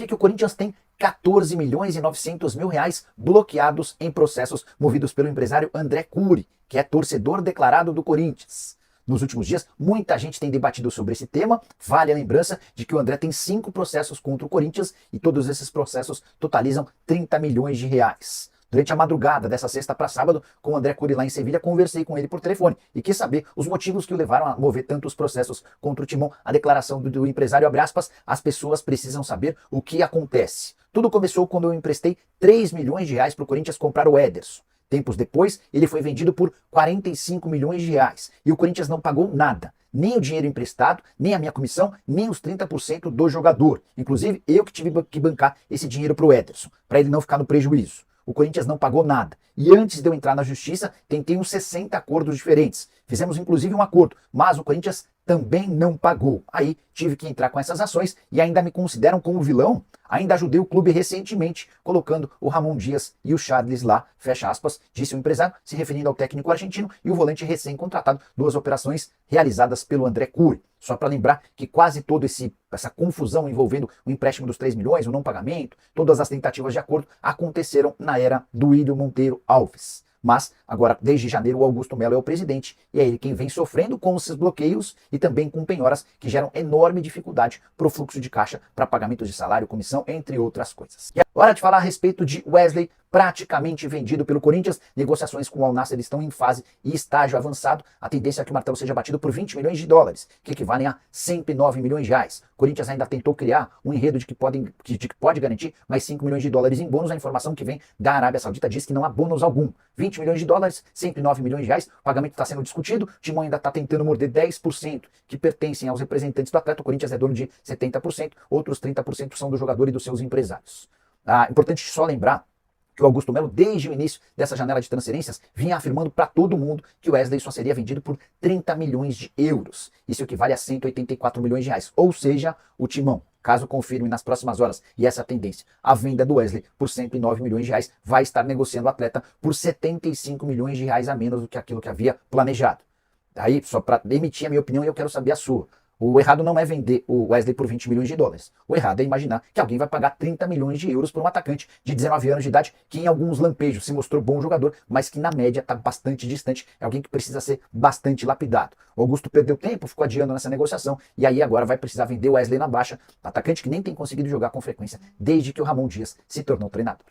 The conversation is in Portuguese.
que o Corinthians tem 14 milhões e 900 mil reais bloqueados em processos movidos pelo empresário André Cury, que é torcedor declarado do Corinthians. Nos últimos dias, muita gente tem debatido sobre esse tema. Vale a lembrança de que o André tem 5 processos contra o Corinthians e todos esses processos totalizam 30 milhões de reais. Durante a madrugada dessa sexta para sábado, com o André Cury lá em Sevilha, conversei com ele por telefone e quis saber os motivos que o levaram a mover tantos processos contra o Timão. A declaração do empresário, abre aspas, as pessoas precisam saber o que acontece. Tudo começou quando eu emprestei 3 milhões de reais para o Corinthians comprar o Ederson. Tempos depois, ele foi vendido por 45 milhões de reais e o Corinthians não pagou nada. Nem o dinheiro emprestado, nem a minha comissão, nem os 30% do jogador. Inclusive, eu que tive que bancar esse dinheiro para o Ederson, para ele não ficar no prejuízo. O Corinthians não pagou nada. E antes de eu entrar na justiça, tentei uns 60 acordos diferentes. Fizemos inclusive um acordo, mas o Corinthians também não pagou. Aí tive que entrar com essas ações e ainda me consideram como vilão. Ainda ajudei o clube recentemente, colocando o Ramon Dias e o Charles lá, fecha aspas, disse o empresário, se referindo ao técnico argentino e o volante recém-contratado, 2 operações realizadas pelo André Cury. Só para lembrar que quase toda essa confusão envolvendo o empréstimo dos 3 milhões, o não pagamento, todas as tentativas de acordo aconteceram na era do William Monteiro Alves. Mas agora, desde janeiro, o Augusto Melo é o presidente e é ele quem vem sofrendo com esses bloqueios e também com penhoras que geram enorme dificuldade para o fluxo de caixa, para pagamentos de salário, comissão, entre outras coisas. E é hora de falar a respeito de Wesley, praticamente vendido pelo Corinthians. Negociações com o Al Nassr estão em fase e estágio avançado. A tendência é que o martelo seja batido por 20 milhões de dólares, que equivalem a 109 milhões de reais. O Corinthians ainda tentou criar um enredo de que pode garantir mais 5 milhões de dólares em bônus. A informação que vem da Arábia Saudita diz que não há bônus algum. 20 milhões de dólares, 109 milhões de reais, o pagamento está sendo discutido, o Timão ainda está tentando morder 10% que pertencem aos representantes do atleta. O Corinthians é dono de 70%, outros 30% são do jogador e dos seus empresários. Importante só lembrar que o Augusto Melo, desde o início dessa janela de transferências, vinha afirmando para todo mundo que o Wesley só seria vendido por 30 milhões de euros. Isso equivale a 184 milhões de reais. Ou seja, o Timão, caso confirme nas próximas horas, e essa tendência, a venda do Wesley por 109 milhões de reais, vai estar negociando o atleta por 75 milhões de reais a menos do que aquilo que havia planejado. Aí, só para emitir a minha opinião, eu quero saber a sua. O errado não é vender o Wesley por 20 milhões de dólares. O errado é imaginar que alguém vai pagar 30 milhões de euros por um atacante de 19 anos de idade que em alguns lampejos se mostrou bom jogador, mas que na média está bastante distante. É alguém que precisa ser bastante lapidado. O Augusto perdeu tempo, ficou adiando nessa negociação e aí agora vai precisar vender o Wesley na baixa. Atacante que nem tem conseguido jogar com frequência desde que o Ramon Dias se tornou treinador.